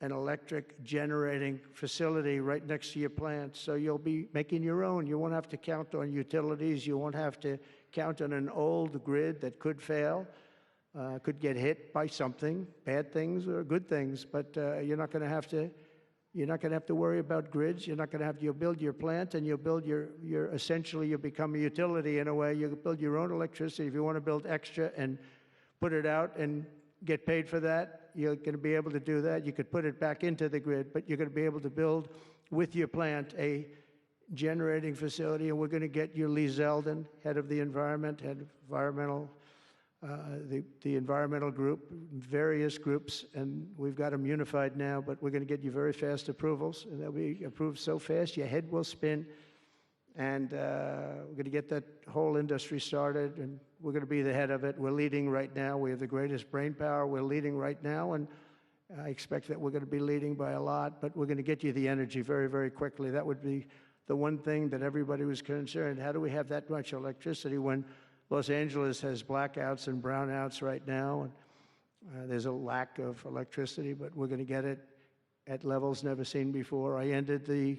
an electric generating facility right next to your plant. So you'll be making your own. You won't have to count on utilities. You won't have to count on an old grid that could fail, could get hit by something, bad things or good things. But you're not going to have to worry about grids. You'll build your plant, and you'll build essentially you'll become a utility in a way. You'll build your own electricity. If you want to build extra and put it out and get paid for that, you're going to be able to do that. You could put it back into the grid, but you're going to be able to build with your plant a generating facility. And we're going to get you Lee Zeldin, head of the environmental group, various groups, and we've got them unified now, but we're going to get you very fast approvals, and they'll be approved so fast your head will spin. And we're going to get that whole industry started, and we're going to be the head of it. We're leading right now. We have the greatest brain power. We're leading right now, and I expect that we're going to be leading by a lot, but we're going to get you the energy very, very quickly. That would be the one thing that everybody was concerned. How do we have that much electricity when Los Angeles has blackouts and brownouts right now, and there's a lack of electricity, but we're going to get it at levels never seen before. I ended the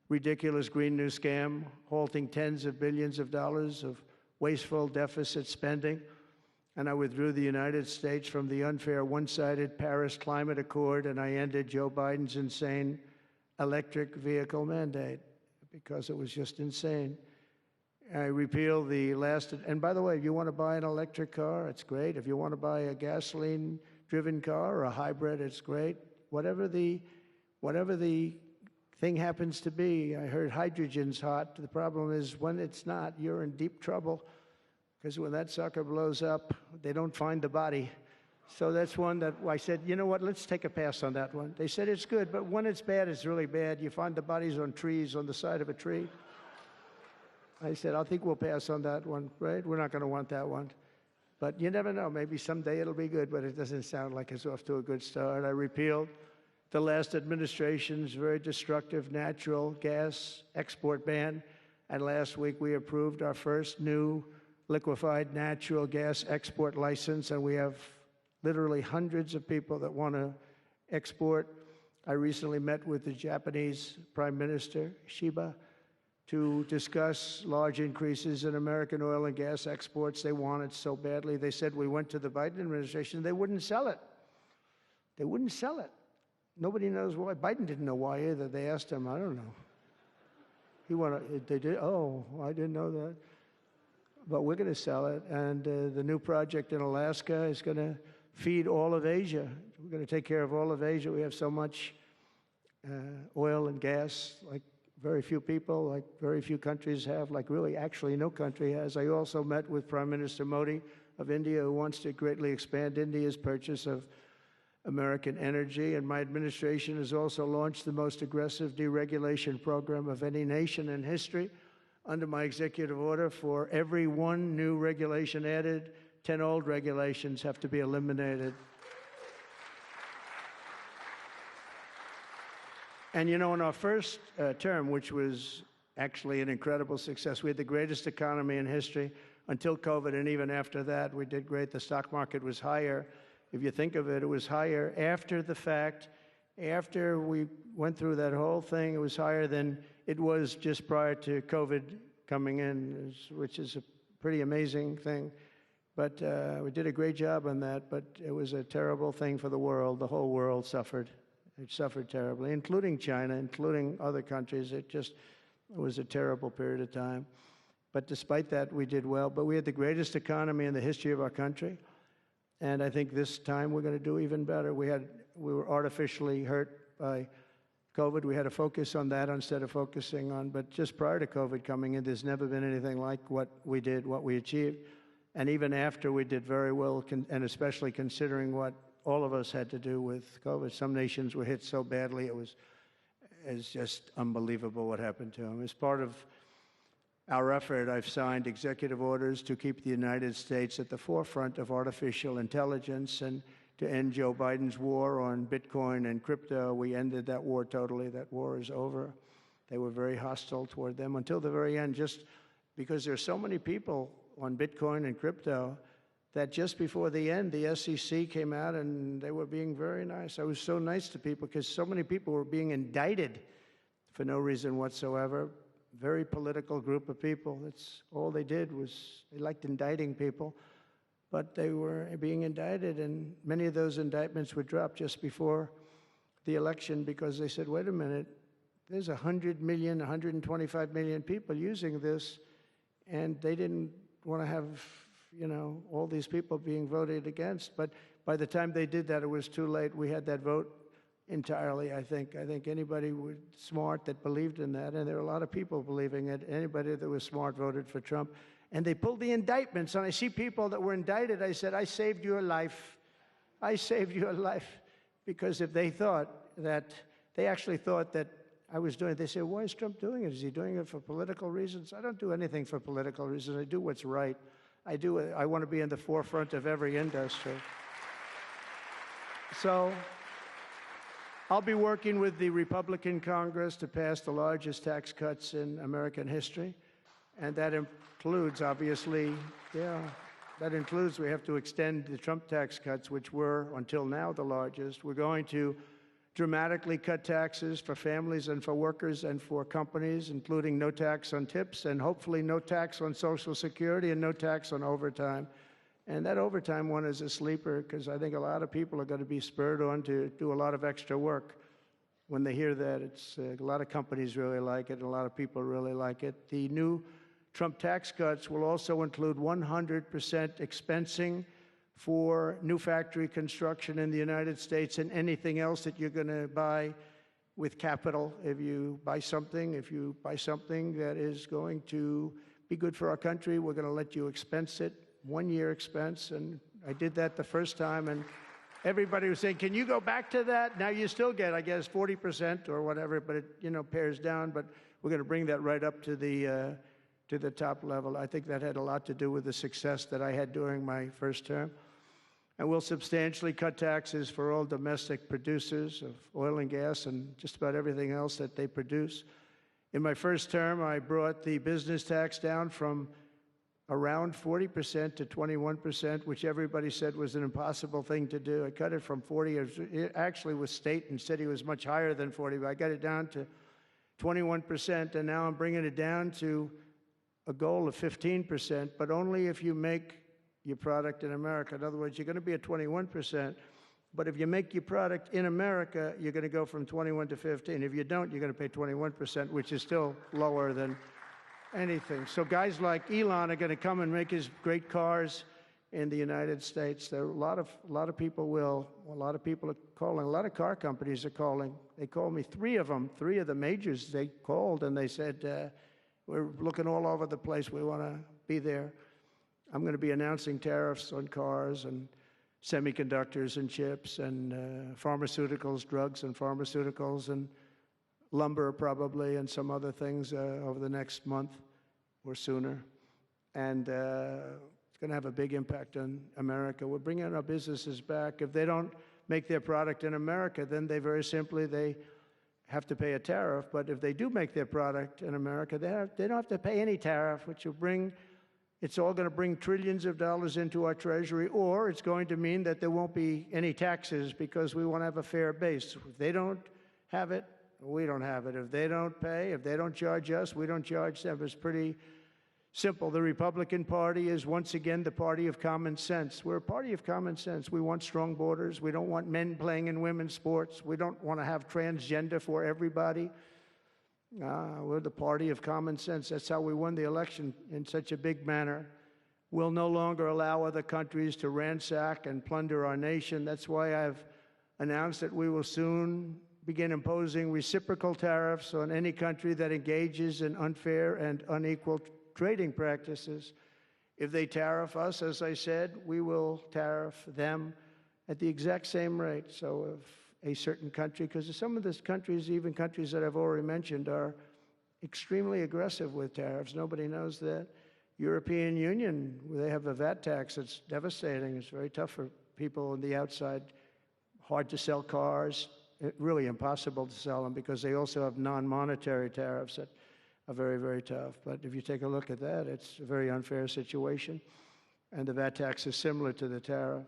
ridiculous Green New Scam, halting tens of billions of dollars of wasteful deficit spending, and I withdrew the United States from the unfair one-sided Paris Climate Accord, and I ended Joe Biden's insane electric vehicle mandate because it was just insane. I repealed the last, and by the way, if you want to buy an electric car, it's great. If you want to buy a gasoline-driven car or a hybrid, it's great. Whatever the thing happens to be. I heard hydrogen's hot. The problem is when it's not, you're in deep trouble, because when that sucker blows up, they don't find the body. So that's one that I said, you know what, let's take a pass on that one. They said it's good, but when it's bad, it's really bad. You find the bodies on trees, on the side of a tree. I said, I think we'll pass on that one, right? We're not going to want that one. But you never know. Maybe someday it'll be good, but it doesn't sound like it's off to a good start. I repealed the last administration's very destructive natural gas export ban, and last week we approved our first new liquefied natural gas export license, and we have literally hundreds of people that want to export. I recently met with the Japanese Prime Minister, Shiba, to discuss large increases in American oil and gas exports. They want it so badly. They said we went to the Biden administration, they wouldn't sell it. They wouldn't sell it. Nobody knows why. Biden didn't know why either. They asked him, I don't know. They did, oh, I didn't know that. But we're going to sell it, and the new project in Alaska is going to feed all of Asia. We're going to take care of all of Asia. We have so much oil and gas, like very few people, like very few countries have, like really actually no country has. I also met with Prime Minister Modi of India, who wants to greatly expand India's purchase of American energy, and my administration has also launched the most aggressive deregulation program of any nation in history. Under my executive order, for every one new regulation added, 10 old regulations have to be eliminated. And you know, in our first term, which was actually an incredible success, we had the greatest economy in history until COVID, and even after that, we did great. The stock market was higher. If you think of it, it was higher after the fact. After we went through that whole thing, it was higher than it was just prior to COVID coming in, which is a pretty amazing thing. But we did a great job on that, but it was a terrible thing for the world. The whole world suffered. It suffered terribly, including China, including other countries. It was a terrible period of time. But despite that, we did well. But we had the greatest economy in the history of our country. And I think this time we're going to do even better. We were artificially hurt by COVID. We had to focus on that instead of focusing on, but just prior to COVID coming in, there's never been anything like what we did, what we achieved. And even after, we did very well, and especially considering what all of us had to do with COVID. Some nations were hit so badly, it's just unbelievable what happened to them. As part of our effort, I've signed executive orders to keep the United States at the forefront of artificial intelligence and to end Joe Biden's war on Bitcoin and crypto. We ended that war totally. That war is over. They were very hostile toward them until the very end, just because there's so many people on Bitcoin and crypto that just before the end, the SEC came out and they were being very nice. I was so nice to people because so many people were being indicted for no reason whatsoever. Very political group of people. That's all they did was they liked indicting people, but they were being indicted, and many of those indictments were dropped just before the election because they said, wait a minute, there's 100 million, 125 million people using this, and they didn't want to have, you know, all these people being voted against. But by the time they did that, it was too late. We had that vote entirely, I think. I think anybody smart that believed in that, and there are a lot of people believing it, anybody that was smart voted for Trump. And they pulled the indictments. And I see people that were indicted. I said, I saved your life. I saved your life. Because if they thought that, they actually thought that I was doing it, they said, why is Trump doing it? Is he doing it for political reasons? I don't do anything for political reasons. I do what's right. I want to be in the forefront of every industry. So I'll be working with the Republican Congress to pass the largest tax cuts in American history. And that includes, obviously, that includes we have to extend the Trump tax cuts, which were, until now, the largest. We're going to dramatically cut taxes for families and for workers and for companies, including no tax on tips and hopefully no tax on Social Security and no tax on overtime. And that overtime one is a sleeper because I think a lot of people are going to be spurred on to do a lot of extra work. When they hear that, it's a lot of companies really like it, and a lot of people really like it. The new Trump tax cuts will also include 100% expensing for new factory construction in the United States and anything else that you're going to buy with capital. If you buy something that is going to be good for our country, we're going to let you expense it, 1 year expense. And I did that the first time, and everybody was saying, can you go back to that? Now you still get, I guess, 40% or whatever, but it, you know, pares down. But we're going to bring that right up to the top level. I think that had a lot to do with the success that I had during my first term. And we'll substantially cut taxes for all domestic producers of oil and gas and just about everything else that they produce. In my first term, I brought the business tax down from around 40% to 21%, which everybody said was an impossible thing to do. I cut it from 40. It actually was state and city was much higher than 40, but I got it down to 21%, and now I'm bringing it down to a goal of 15%, but only if you make your product in America. In other words, you're going to be at 21%, but if you make your product in America, you're going to go from 21 to 15. If you don't, you're going to pay 21%, which is still lower than anything. So guys like Elon are going to come and make his great cars in the United States. There are a lot of people will. A lot of people are calling. A lot of car companies are calling. They called me, three of the majors. They called and they said, we're looking all over the place. We want to be there. I'm going to be announcing tariffs on cars and semiconductors and chips and pharmaceuticals, drugs and pharmaceuticals and lumber probably and some other things over the next month or sooner. And it's going to have a big impact on America. We're bringing our businesses back. If they don't make their product in America, then they very simply, they have to pay a tariff. But if they do make their product in America, they don't have to pay any tariff, which will bring, it's all going to bring trillions of dollars into our treasury, or it's going to mean that there won't be any taxes because we want to have a fair base. If they don't have it, we don't have it. If they don't pay, if they don't charge us, we don't charge them. It's pretty simple. The Republican Party is once again the party of common sense. We're a party of common sense. We want strong borders. We don't want men playing in women's sports. We don't want to have transgender for everybody. We're the party of common sense. That's how we won the election in such a big manner. We'll no longer allow other countries to ransack and plunder our nation. That's why I've announced that we will soon begin imposing reciprocal tariffs on any country that engages in unfair and unequal trading practices. If they tariff us, as I said, we will tariff them at the exact same rate. So if a certain country, because some of these countries, even countries that I've already mentioned, are extremely aggressive with tariffs. Nobody knows that. European Union, they have a VAT tax that's devastating. It's very tough for people on the outside. Hard to sell cars, really impossible to sell them because they also have non-monetary tariffs that are very, very tough. But if you take a look at that, it's a very unfair situation. And the VAT tax is similar to the tariff.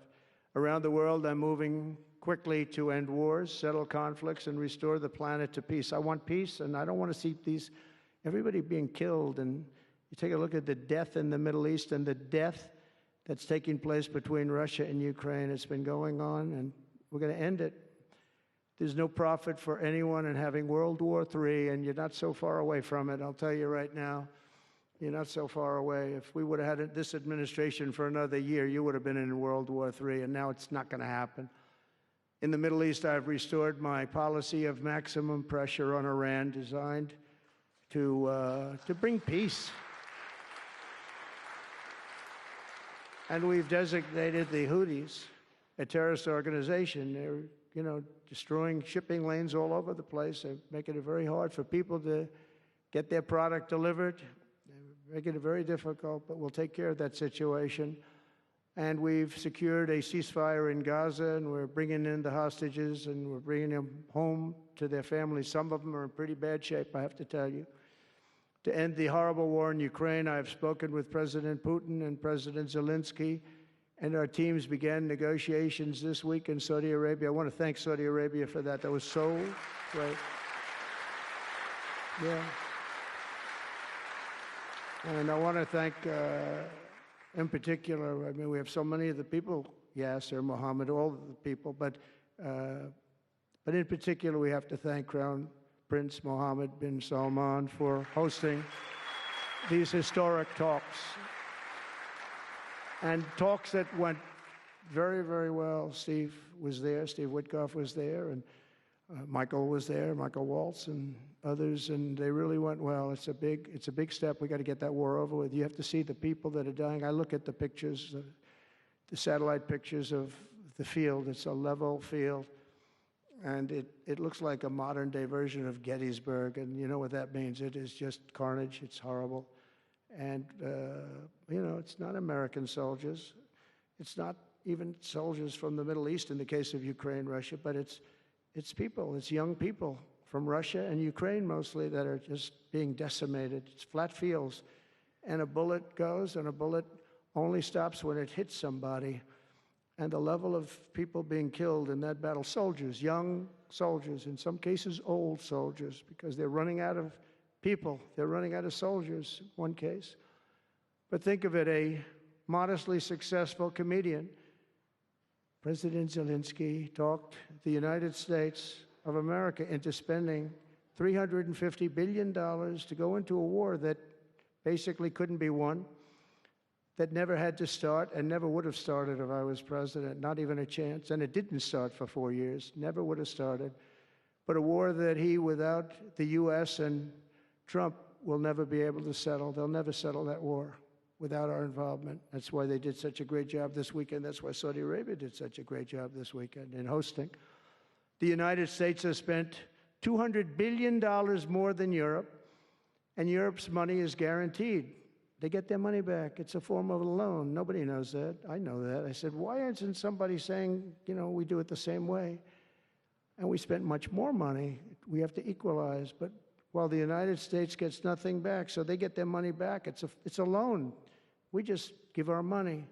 Around the world, I'm moving quickly to end wars, settle conflicts, and restore the planet to peace. I want peace, and I don't want to see everybody being killed. And you take a look at the death in the Middle East and the death that's taking place between Russia and Ukraine. It's been going on, and we're going to end it. There's no profit for anyone in having World War III, and you're not so far away from it. I'll tell you right now, you're not so far away. If we would have had this administration for another year, you would have been in World War III, and now it's not going to happen. In the Middle East, I've restored my policy of maximum pressure on Iran, designed to bring peace. And we've designated the Houthis a terrorist organization. They're, destroying shipping lanes all over the place. They're making it very hard for people to get their product delivered. They're making it very difficult, but we'll take care of that situation. And we've secured a ceasefire in Gaza, and we're bringing in the hostages, and we're bringing them home to their families. Some of them are in pretty bad shape, I have to tell you. To end the horrible war in Ukraine, I've spoken with President Putin and President Zelensky, and our teams began negotiations this week in Saudi Arabia. I want to thank Saudi Arabia for that. That was so great. Yeah. And I want to thank, in particular, I mean, we have so many of the people, Yasser, Mohammed, all of the people, but in particular, we have to thank Crown Prince Mohammed bin Salman for hosting these historic talks. And talks that went very, very well. Steve was there, Steve Witkoff was there, and Michael was there, Michael Waltz and others, and they really went well. It's a big step. We got to get that war over with. You have to see the people that are dying. I look at the pictures, the satellite pictures of the field. It's a level field, and it looks like a modern-day version of Gettysburg, and you know what that means. It is just carnage. It's horrible. And, it's not American soldiers. It's not even soldiers from the Middle East in the case of Ukraine, Russia, but it's people, it's young people from Russia and Ukraine mostly that are just being decimated. It's flat fields. And a bullet goes, and a bullet only stops when it hits somebody. And the level of people being killed in that battle, soldiers, young soldiers, in some cases old soldiers, because they're running out of people. They're running out of soldiers, in one case. But think of it, a modestly successful comedian, President Zelensky, talked the United States of America into spending $350 billion to go into a war that basically couldn't be won, that never had to start and never would have started if I was president, not even a chance. And it didn't start for 4 years, never would have started. But a war that he, without the U.S. and Trump, will never be able to settle. They'll never settle that war without our involvement. That's why they did such a great job this weekend. That's why Saudi Arabia did such a great job this weekend in hosting. The United States has spent $200 billion more than Europe, and Europe's money is guaranteed. They get their money back. It's a form of a loan. Nobody knows that. I know that. I said, why isn't somebody saying, we do it the same way? And we spent much more money. We have to equalize. But while the United States gets nothing back, so they get their money back. It's a loan. We just give our money.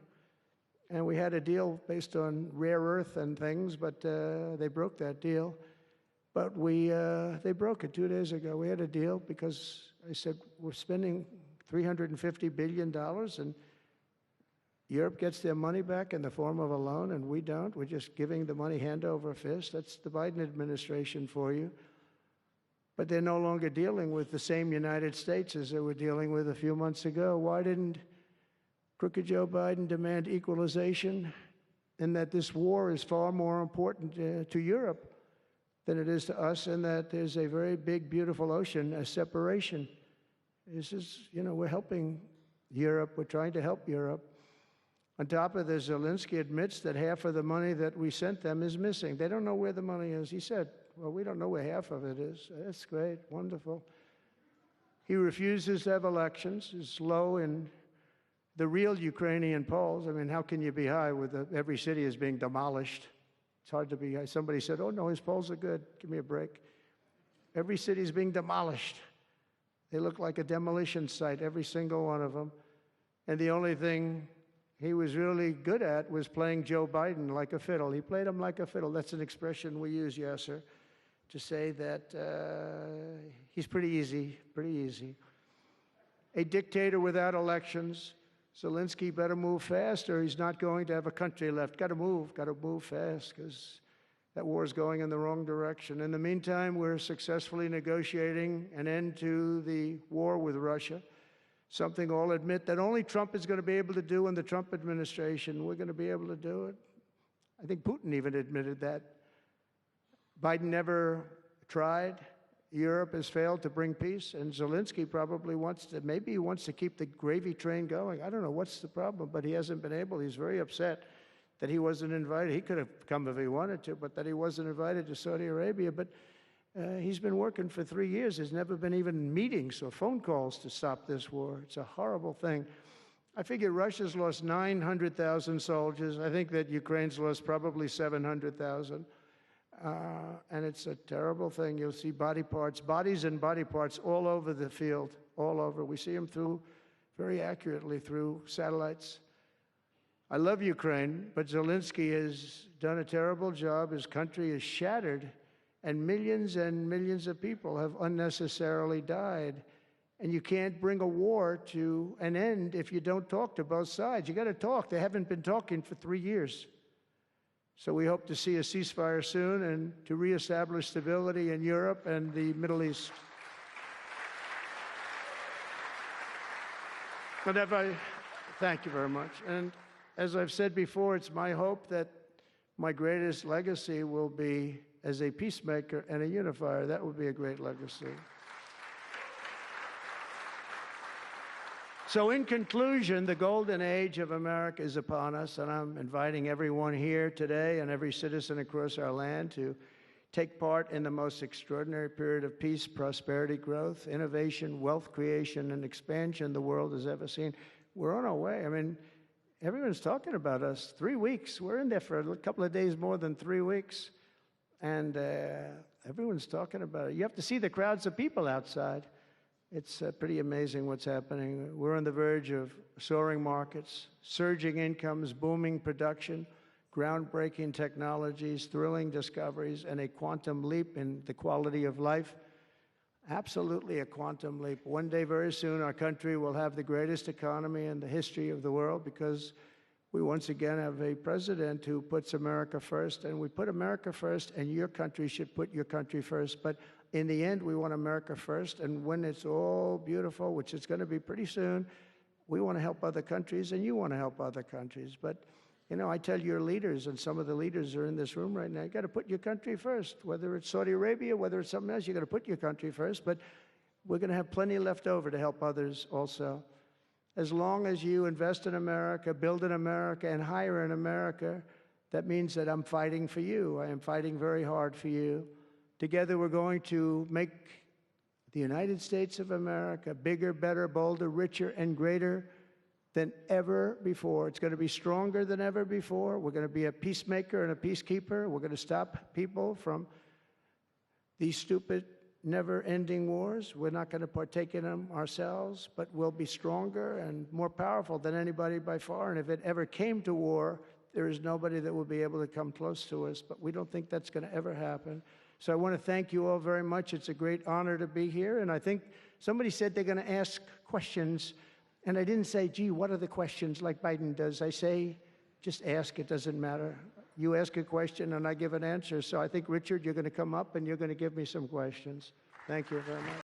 And we had a deal based on rare earth and things, but they broke that deal. But they broke it 2 days ago. We had a deal because I said, we're spending $350 billion, and Europe gets their money back in the form of a loan, and we don't. We're just giving the money hand over fist. That's the Biden administration for you. But they're no longer dealing with the same United States as they were dealing with a few months ago. Why didn't crooked Joe Biden demand equalization, and that this war is far more important to Europe than it is to us, and that there's a very big, beautiful ocean, a separation? This is, we're helping Europe. We're trying to help Europe. On top of this, Zelensky admits that half of the money that we sent them is missing. They don't know where the money is. He said, well, we don't know where half of it is. That's great, wonderful. He refuses to have elections. It's low in the real Ukrainian polls. I mean, how can you be high with every city is being demolished? It's hard to be high. Somebody said, oh, no, his polls are good. Give me a break. Every city is being demolished. They look like a demolition site, every single one of them. And the only thing he was really good at was playing Joe Biden like a fiddle. He played him like a fiddle. That's an expression we use, yes, sir, to say that he's pretty easy, pretty easy. A dictator without elections. Zelensky better move fast or he's not going to have a country left. Got to move fast because that war is going in the wrong direction. In the meantime, we're successfully negotiating an end to the war with Russia, something I'll admit that only Trump is going to be able to do in the Trump administration. We're going to be able to do it. I think Putin even admitted that. Biden never tried. Europe has failed to bring peace, and Zelensky probably wants to, maybe he wants to keep the gravy train going. I don't know what's the problem, but he hasn't been able. He's very upset that he wasn't invited. He could have come if he wanted to, but that he wasn't invited to Saudi Arabia. But he's been working for 3 years. There's never been even meetings or phone calls to stop this war. It's a horrible thing. I figure Russia's lost 900,000 soldiers. I think that Ukraine's lost probably 700,000. And it's a terrible thing. You'll see bodies and body parts all over the field, all over. We see them very accurately through satellites. I love Ukraine, but Zelensky has done a terrible job. His country is shattered, and millions of people have unnecessarily died. And you can't bring a war to an end if you don't talk to both sides. You got to talk. They haven't been talking for 3 years. So we hope to see a ceasefire soon and to reestablish stability in Europe and the Middle East. Thank you very much. And as I've said before, it's my hope that my greatest legacy will be as a peacemaker and a unifier. That would be a great legacy. So in conclusion, the golden age of America is upon us, and I'm inviting everyone here today and every citizen across our land to take part in the most extraordinary period of peace, prosperity, growth, innovation, wealth creation, and expansion the world has ever seen. We're on our way. I mean, everyone's talking about us. 3 weeks. We're in there for a couple of days more than 3 weeks, and everyone's talking about it. You have to see the crowds of people outside. It's pretty amazing what's happening. We're on the verge of soaring markets, surging incomes, booming production, groundbreaking technologies, thrilling discoveries, and a quantum leap in the quality of life. Absolutely a quantum leap. One day, very soon, our country will have the greatest economy in the history of the world because we once again have a president who puts America first, and we put America first, and your country should put your country first. But in the end, we want America first, and when it's all beautiful, which it's going to be pretty soon, we want to help other countries, and you want to help other countries. But, you know, I tell your leaders, and some of the leaders are in this room right now, you got to put your country first. Whether it's Saudi Arabia, whether it's something else, you got to put your country first. But we're going to have plenty left over to help others also. As long as you invest in America, build in America, and hire in America, that means that I'm fighting for you. I am fighting very hard for you. Together, we're going to make the United States of America bigger, better, bolder, richer, and greater than ever before. It's going to be stronger than ever before. We're going to be a peacemaker and a peacekeeper. We're going to stop people from these stupid, never-ending wars. We're not going to partake in them ourselves, but we'll be stronger and more powerful than anybody by far. And if it ever came to war, there is nobody that will be able to come close to us. But we don't think that's going to ever happen. So I want to thank you all very much. It's a great honor to be here. And I think somebody said they're going to ask questions. And I didn't say, gee, what are the questions like Biden does? I say, just ask. It doesn't matter. You ask a question and I give an answer. So I think, Richard, you're going to come up and you're going to give me some questions. Thank you very much.